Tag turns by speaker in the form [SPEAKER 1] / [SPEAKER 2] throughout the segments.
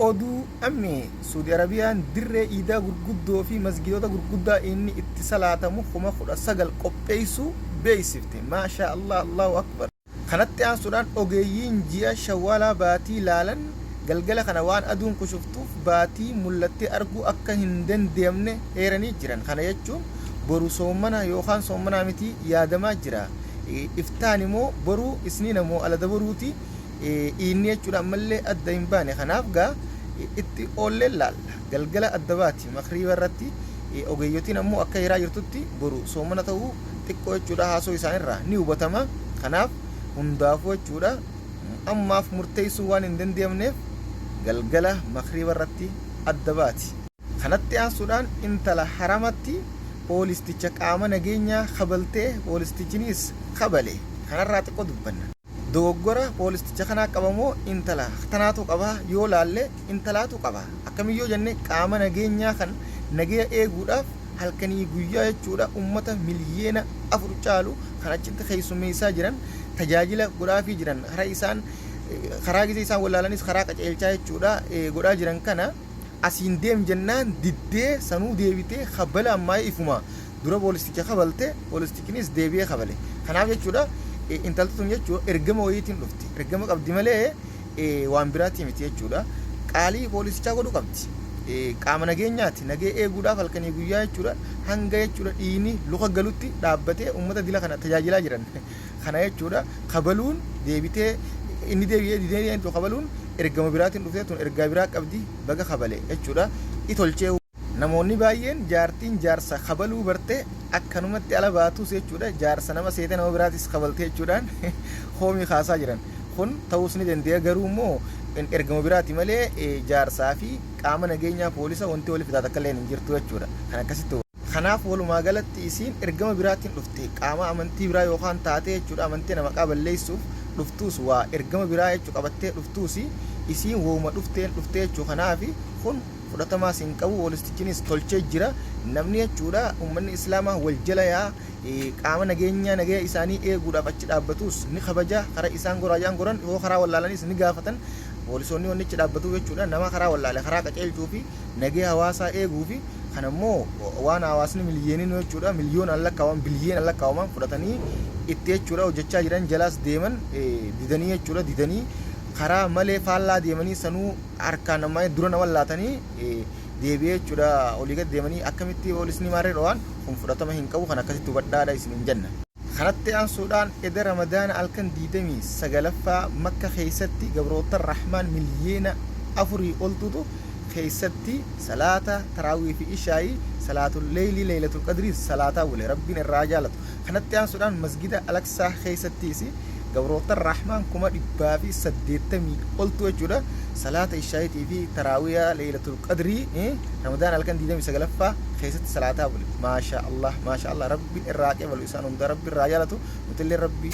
[SPEAKER 1] oduu ammi Saudi Arabiyaan dirree iidaa gurguddoo fi masgidoota gurguddaa inni itti salaatamu 19 qopheessu beeksifte. Maasha Allah, Allahu akbar. kanatti aansuudhaan ogeeyyiin ji'a shawwaalaa baatii laalan galgala kana waan aduun kushuftuuf baatii mul'attee arguu akka hin dandeemne heeranii jiran. Kana jechuun boru soomana yookaan soomana miti yaadamaa jira. Iftaan immoo boru isniin immoo ala dabaruuti inni jechuudha ammallee adda hin baane. Kanaaf gaa itti oollee laalla galgala adda baati makriiba irratti ogeeyyotiin ammoo akka hiraa jirtutti boru soomana ta'uu xiqqoo jechuudha haasoo isaanirraa ni hubatama. Kanaaf hundaafuu jechuudha ammaaf murteessuu waan hin dandeenyeef galgala makriiba irratti adda baati. Kanatti aansuudhaan intala haramatti poolisticha qaama nageenyaa kabaltee poolistichinis kabale. Kanarraa xiqqoo dubbanna. Dogoggora poolisticha kanaa qabamoo intala tanaatu qaba yoo laalle intalaatu qaba. Akkamiyyoo jenne qaama nageenyaa kan nageenya eeguudhaaf halkanii guyyaa jechuudha ummata miliyeena 4 caalu kan achitti keessummeessaa jiran tajaajila godhaafii jiran karaa gisee isaan wallaalanis karaa qaceelchaa jechuudha godhaa jiran kana asiin deem jennaan diddee sanuu deebitee kabala ammaa ifuma dura poolisticha kabalte poolistichinis deebi'ee kabale. Kanaaf jechuudha intalti tun jechuudha ergama wayiitiin dhufti. Ergama qabdi malee waan biraatti miti jechuudha. Qaalii poolisichaa godhu qabdi. Qaama nageenyaati nagee eeguudhaaf halkanii guyyaa jechuudha hanga jechuudha dhiini luka galutti dhaabbatee ummata dila kana tajaajilaa jiran. Kana jechuudha kabaluun deebitee inni deebi'ee didee kabaluun ergama biraatiin dhuftee tun ergaa biraa qabdi baga kabale jechuudha. Itolchee namoonni baay'een jaartiin jaarsa kabaluu barte akkanumatti ala baatus jechuudha jaarsa nama seete nama biraatis kabalte jechuudhaan hoomii kaasaa jiran. Kun ta'uus ni dandeenya garuu immoo ergama biraati malee jaarsaa fi qaama nageenyaa poolisa wanti waliif taate akka illee hin jirtu jechuudha. Kan akkasitti kanaaf walumaa galatti isiin ergama biraatiin dhufte qaama amantii biraa yookaan taatee jechuudha amantii nama qaballeessuuf dhuftuus waa ergama biraa jechuu qabattee dhuftuus isiin wooma dhuftee jechuu. Kanaaf kun fudhatamaa siin qabu poolistichinis tolchee jira. Namni jechuudha uummanni islaamaa wal jala yaa qaama nageenyaa nageenya isaanii eeguudhaaf achi dhaabbatus ni kabaja. Karaa isaan goraajaan goran yoo karaa wallaalanis ni gaafatan. Poolisoonni wanni achi dhaabbatu jechuudha nama karaa wallaale karaa qaceelchuu fi nageenya hawaasaa eeguu fi kan ammoo waan hawaasni miliyooniin jechuudha miliyoonaan lakkaawaman biliyoonaan lakkaawaman fudhatanii itti jechuudha hojjechaa jiran jalaas deeman didanii jechuudha didanii karaa malee faallaa deemanii sanuu harkaan namaa dura nama laatanii deebi'ee jechuudha olii gad deemanii akkamitti poolisni maarree dhawaan kun fudhatama hin qabu. Kan akkasitti hubadhaadha isin hin jenna. Kanatti aansuudhaan eda ramadaana halkan 29ffaa makka keessatti gabroota rahmaan miliyeena 4 oltutu keessatti salaata taraawii fi ishaa'ii salaatul leeyli leeylatul qadrii salaataa wale rabbiin irraa jaalatu. Kanatti aansuudhaan masgida alaksaa keessattis gabroota rahmaan 180 oltu jechuudha salaata ishaa'iitii fi taraawiyaa leeylatul qadrii ramadaan halkan 29ffaa keessatti salaataa wale. Maasha Allah rabbiin irraa qeebalu isaan hunda rabbi irraa jaalatu nutillee rabbi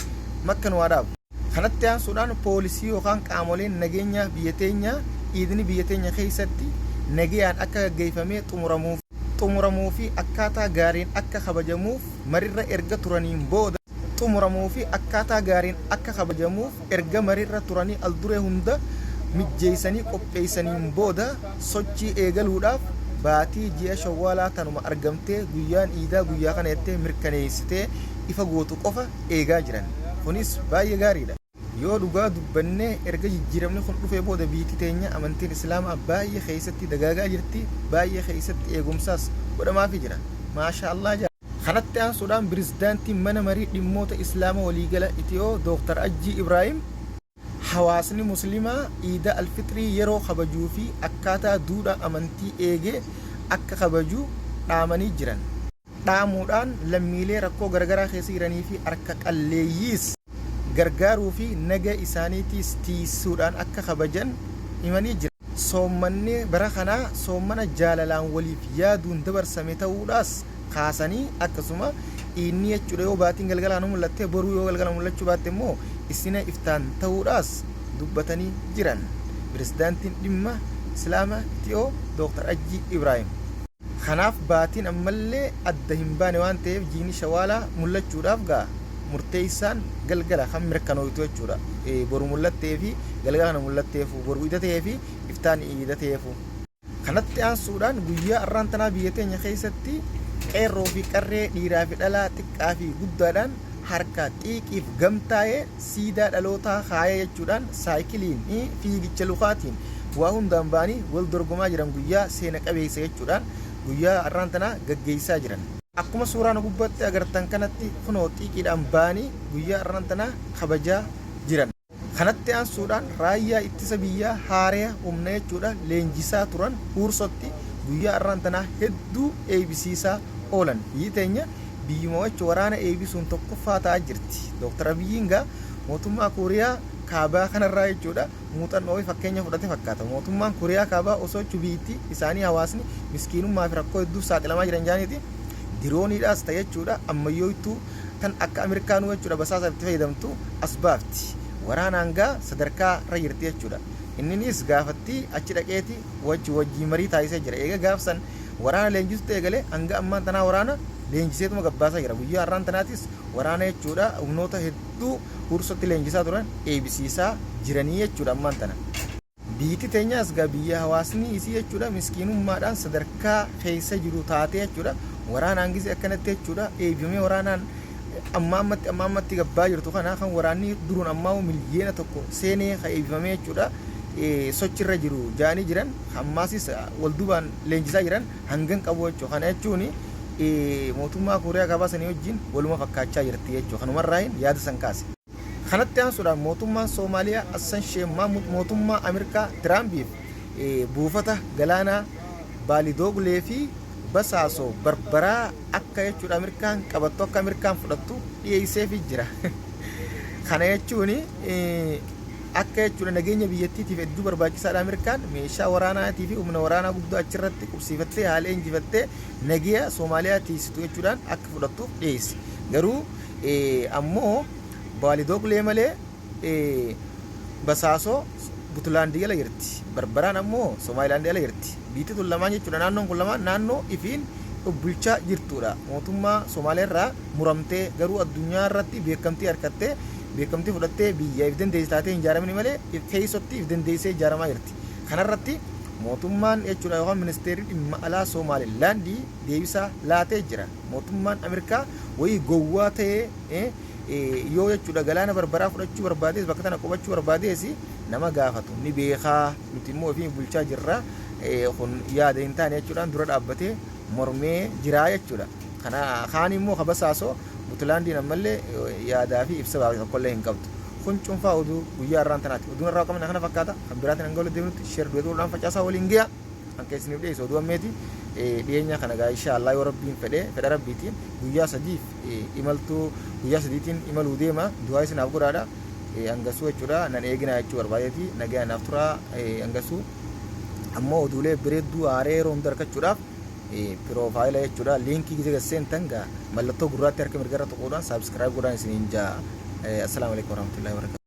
[SPEAKER 1] makka nu waadaabu. Kanatti aansuudhaan poolisii yookaan qaamoleen nageenya biyya teenyaa idni biyya teenya keessatti nagayaan akka gaggeeffamee xumuramuu fi akkaataa gaariin akka kabajamuuf marirra erga turaniin booda xumuramuu fi akkaataa gaariin akka kabajamuuf erga marirra turanii al duree hunda mijjeessanii qopheessaniin booda sochii eegaluudhaaf baatii ji'a shawwaalaa tanuma argamtee guyyaan iidaa guyyaa kana jettee mirkaneessitee ifa gootu qofa eegaa jiran. Kunis baay'ee gaariidha. Yoo dhugaa dubbannee erga jijjiiramni kun dhufee booda biyyi teenya amantiin islaamaa baay'ee keessatti dagaagaa jirti. Baay'ee keessatti eegumsaas godhamaafii jira. Maasha Allah. Kanatti aansuudhaan pirezidaantiin mana marii dhimmoota islaamaa waliigala Itiyoo Dr. Ajii Ibrahim hawaasni muslimaa iida alfitrii yeroo kabajuu fi akkaataa duudhaa amantii eegee akka kabajuu dhaamanii jiran. Dhaamuudhaan lammiilee rakkoo garagaraa keessa jiranii fi harka qalleeyyiis gargaaruu fi naga isaaniitiis tiisuudhaan akka kabajan himanii jira. Soommanni bara kanaa soommana jaalalaan waliif yaaduun dabarsame ta'uudhaas kaasanii akkasuma inni jechuudha yoo baatiin galgalaan mul'atte boruu yoo galgalaan mul'achuu baatte immoo isina iftaan ta'uudhaas dubbatanii jiran. Pirezidaantiin dhimma islaama Itiyoo Dr. Ajii Ibrahim. Kanaaf baatiin ammallee adda hin baane waan ta'eef jiini shawaalaa mul'achuudhaaf gaa murteessaan galgala kan mirkanooytu jechuudha. Boru mul'attee fi galgala kana mul'atteefu boru hidhatee fi iftaan hidhateefu. Kanatti aansuudhaan guyyaa arraan tanaa biyya teenya keessatti qeerroo fi qarree dhiiraa fi dhalaa xiqqaa fi guddaadhaan harka xiiqiif gamtaa'ee siidaa dhalootaa kaayee jechuudhaan saayikiliin fiigicha lukaatiin waa hundaan ba'anii wal dorgomaa jiran guyyaa seena qabeessa jechuudhaan guyyaa arraan tanaa gaggeessaa jiran. Akkuma suuraan gubbaatti agartan kanatti kunoo xiiqiidhaan ba'anii guyyaa arraan tanaa kabajaa jiran. Kanatti aansuudhaan raayyaa ittisa biyyaa haaraa humna jechuudhaan leenjisaa turan huursotti guyyaa arraan tanaa hedduu eebisiisaa oolan. Biyyi teenya biyyuma wachuu waraana eebisuun tokkoffaa ta'aa jirti. Dr. Abiyyiin gaa mootummaa Kooriyaa kaabaa kanarraa jechuudha muuxannoo fakkeenya fudhate fakkaata. Mootummaan Kooriyaa kaabaa osoo biyyattii isaanii hawaasni miskiinummaa fi rakkoo hedduuf saaxilamaa jiran jaaniiti dirooniidhaas ta'e jechuudha ammayyooytuu kan akka Ameerikaanuu jechuudha basaasa itti fayyadamtu as baafti. Waraanaan gaa sadarkaa irra jirti jechuudha. Inninis gaafatti achi dhaqeeti wajjii marii taasisee jira. Eega gaafsan waraana leenjisuu eegalee hanga ammaan tanaa waraana leenjiseetuma gabbaasaa jira. Guyyaa har'aan tanaatis waraana jechuudha humnoota hedduu huursotti leenjisaa turan eebisiisaa jiranii jechuudha ammaan tana. Biyyi teenyaas gaa biyya hawaasni isii jechuudha miskiinummaadhaan sadarkaa keessa jiru taatee jechuudha waraanaan gisee akkanatti jechuudha eebifamee waraanaan amma ammatti gabbaa jirtu kana kan waraanni duruun ammaa miliyoona tokko seenee kan eebifamee jechuudha sochirra jiru jaanii jiran ammaasis waldubaan leenjisaa jiran hangan qabu jechuudha. Kana jechuun mootummaa Kooriyaa kaabaa sanii wajjin waluma fakkaachaa jirti jechuudha. Kanumarraa yaada san kaase. Kanatti aansuudhaan mootummaan Soomaaliyaa Hassan Sheikh Mahmud mootummaa Ameerikaa Tiraampiif buufata galaanaa Baalidooglee fi basaasoo barbaraa akka jechuudha Ameerikaan qabattu akka Ameerikaan fudhattu dhiyeesseefii jira. Kana jechuun akka jechuudha nageenya biyyattiitiif hedduu barbaachisaadha. Ameerikaan meeshaa waraanaatii fi humna waraanaa guddaa achirratti qubsiifattee haala injifattee nageenya Soomaaliyaa tiisitu jechuudhaan akka fudhattuuf dhiyeesse. Garuu ammoo Baalidooglee malee basaasoo Puntlaandii jala jirti. Barbaraan ammoo Somaalilaandii jala jirti. Biyyi tun lamaan jechuudha naannoon kun lamaan naannoo ifiin bulchaa jirtudha. Mootummaa Somaaliyaa irraa muramtee garuu addunyaa irratti beekamtii harkattee beekamtii fudhattee biyya if dandeessee taatee hin ijaaramne malee keessatti if dandeessee ijaaramaa jirti. Kanarratti mootummaan jechuudha yookaan ministeerri dhimma alaa Somaalilaandii deebisaa laatee jira. Mootummaan Ameerikaa wayii gowwaa ta'ee yoo jechuudha galaana barbaraa fudhachuu barbaadees bakka tana qubachuu barbaadees nama gaafatu ni beekaa nuti immoo ofii bulchaa jirra kun yaada hin taane jechuudhaan dura dhaabbatee mormee jiraa jechuudha. Kana kaan immoo kabasaasoo Puntlaandiin ammallee yaadaa fi ibsa baafate tokkollee hin qabdu. Kun cuunfaa oduu guyyaa irraan tanaati. Oduun irraa qabna kana fakkaata. Kan biraatiin hanga walitti deemnutti sheer du'eetuudhaan facaasaa waliin ga'a. Kan keessaniif dhiyeessu oduu ammeeti. Dhiyeenya kana gaa inshaallah yoo rabbiin fedha rabbiitiin guyyaa sadiif imaltuu guyyaa sadiitiin imaluu deema. Du'aa isinaaf godhaadha. Hangasuu jechuudha nan eegina jechuu barbaadeeti. Nagaa naaf turaa hangasuu. Ammoo oduulee bareedduu haaree yeroo hunda argachuudhaaf piroofaayila jechuudha liinkii gisee seentan gaa mallattoo gurraatti harka mirgarra tuquudhaan saabskiraayib godhaan isiniin jaa. Assalaamu alaikum warahmatullahi wabarakatuh.